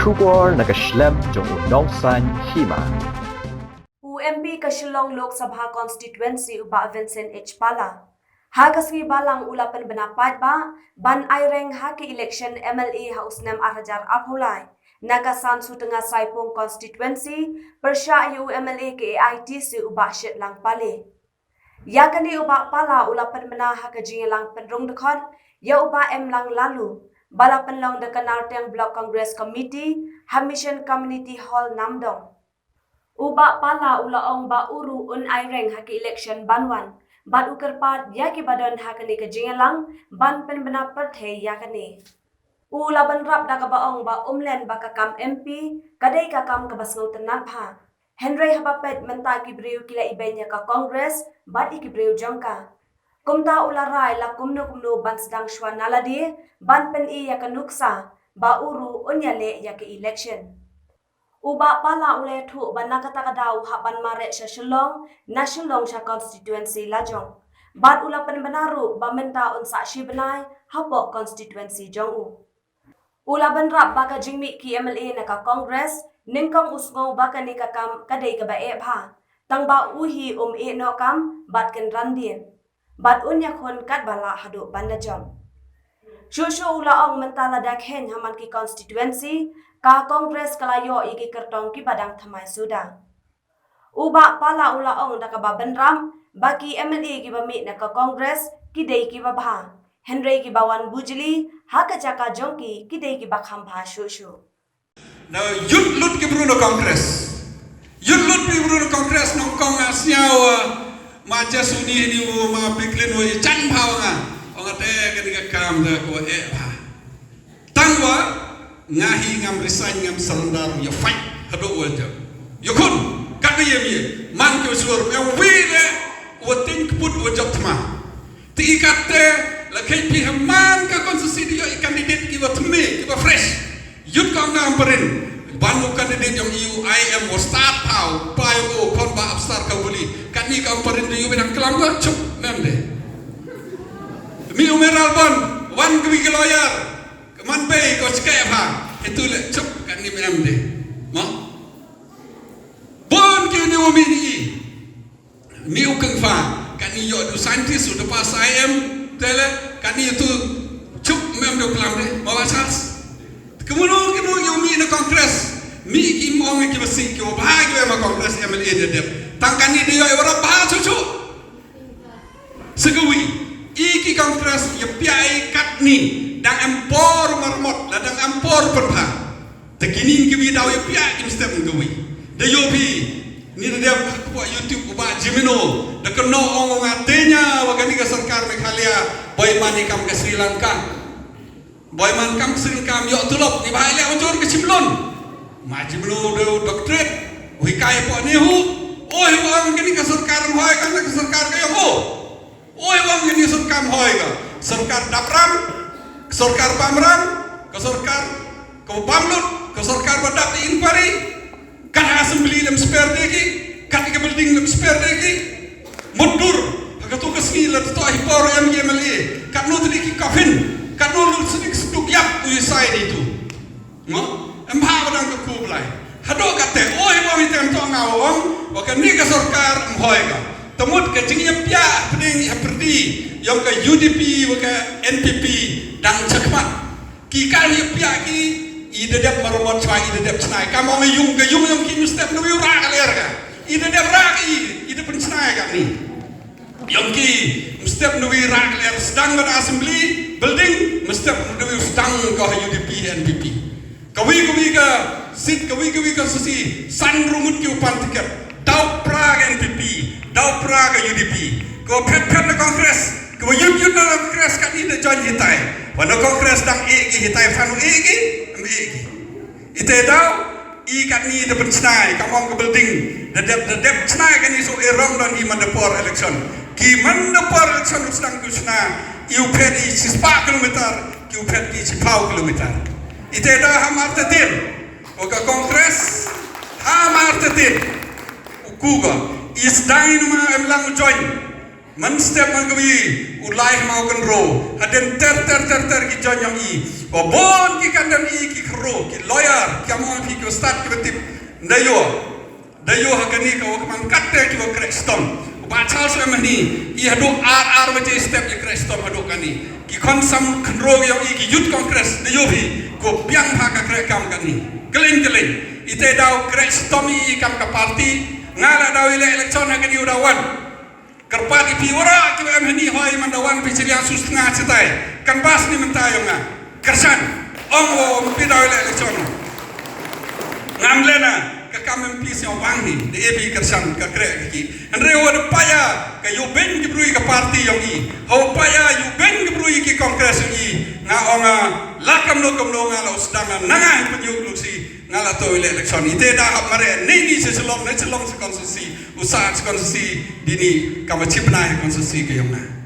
Shubor nakaslem jong Nongsan Hima. UMP Kashilong Lok Sabha Constituency uba Vincent H. Pala. Hagasgi balang ulapan benapat ba, ban aireng haki election MLA Hausnem Arhajar Apulai. Nagasan su tengah Saipung Constituency, persya UMLA ke AITC uba syit lang pale. Yakani uba pala ulapan bena hakajing lang penrung dekon, ya uba lang lalu. Balapan lang dekan Arteng Block Congress Committee, Hamishan Community Hall Namdong. Uba pala ulaong ba uru un aireng haki election banwan. Ban ukerpat yaki badan hakani kajingelang ban penbena perthe yakani. Ula banrap da kabaong ba umlen bakakam MP kadai kakam kabasngau tenan pha. Henry habapet menta kibriu kila ibenya ka Congress bat ikibriu jongka. Kumta ula rai la kumno ban sedang shwan naladi ban pen i yakanuksa ba uru unyale yaki election. Uba pala ule tu ban nakatakadaw haban mare sa Shillong na Shillong sa constituency lajong. Bat ula penbenaru ba menta unsa shibenai hapo constituency jongu. Ula banrap baka jingmi ki MLA na ka Congress ningkong usngo baka ni kakam kadai kabae pha. Tang ba uhi e no kam bat ken randien. Bat unya kon kat bala hadu bandajong. Shushu ula ong mentala dakhen haman ki constituency ka Congress kalayo iki kertong ki badang thamai suda. Uba pala ula ong dakaba benram baki MLA ki bami na ka Congress ki dei ki babha. Henry ki bawan bujli haka jaka jongki ki dei ki bakham bha shushu. Now yut lut ki Bruno Congress. Yut lut ki Bruno Congress nong kong asnyao maja suni ni ma piklin wo chan phawanga. Ongate ka kam da ko e pha. Tangwa ngahi ngam resign ngam salndar ya fight hado waja yokun kadye mi man ko sur ya wile watin kput wajab thma ti ikatte la kay pi man ka konstitusi yo candidate ki watme ki ba fresh yut ka ngam perin banu candidate yang UIM was start how payo kon ba abstar ka buli kani ka perin yo benang kelam ko chup namde mi umeral bon wan kwi lawyer man bay ko skaya ha itu le cep kan ni menam de ma bon ke ni omi ni ukeng fa kan ni yo du scientist udah pas IM tele kan ni itu cep mem do kelam de ma wasas kemudian yo mi na Congress mi ki mo ki basi ki ba ki ma Congress MLA de de tangkan ni de yo ora ba cucu segawi iki Congress ya piai kat ni dang empor marmot la dang empor pertha tekinin ki daw ya pia ki stem ngwi de yobi ni de ko YouTube ba Jimino de kono ong ngatenya wagani ka sarkar Meghalaya boy mani kam ke Sri Lanka boy man kam Sri Lanka yo tulop ni bahaya uncur ke Simlon ma Jimino de doctorate wi kai po ni hu oi wang gani ka sarkar hoy kan ka sarkar ka yo oi wang gani sarkar hoy ka sarkar dapram Sorkar Pamran, ke Sorkar ke Pamlut, ke Sorkar Badak di Inpari, kan assembly lem spare deki, kan ke building lem spare deki, mundur, agak tu kesini lah tu ahipor MLA, kan lu tadi kafin, kan lu sedikit seduk yap tu side itu, no, empah badang ke kublai, hado kate, oh ibu hitam tu ngawang, wakan ni ke Sorkar mhoy ka, temut ke jengi pia peding perdi, yang ke UDP, wakan NPP. Dang cakmat ki kali pia ki ide dep maromot chai ide dep chnai ka mong yung ke yung ki step no yu ra ler ka ide dep ra ki ide pen chnai ka ni yung ki step no yu ra ler sedang ber assembly building step no yu sedang ka UDP NPP kawi ka sit kawi ka susi san rumut ki upan tiket dau pra NPP dau pra ka UDP ko phet na Congress ko yut na Congress ka ni de join hitai wana Congress dang egi hitai fanu egi ite daw i kat ni de pensnai kamong ke building de dep snai kan iso erong dan i mandapor election ki mandapor election sedang kusna i upet i 6 kilometer ki upet i 10 kilometer ite daw hamar tetin oka Congress hamar tetin ukuga is dai numa emlang join man step man kami ulai mau kan ro haden ter ki janyang i obon ki kandam i ki kro ki lawyer ki start ketip dayo hakani ka wakman katte ki Kristom ba chal so mani I hadu ar waje step ki Kristom hadu kani ki konsam khnro yo ki youth congress dayo bi ko biang ha ka krekam kani keleng ite daw Kristom I kam ka party ngala daw election hakani udawan kerpati piwara ki mani hoy mandawan pichilian sustnga cetai kan bas ni mentayong nga kersan ong pidaw election ngamlena ka kamem pisong wangi de ebi kersan ka krek ki andre wad paya ka yo ben ki brui ka party yong I ho paya yo ben ki brui ki kongres I nga onga lakam no nga la usdanga nanga penyuk luksi nga la to election ite da hap mare ni se selong se konstitusi usaha konstitusi dini kama chipna konstitusi ke yong na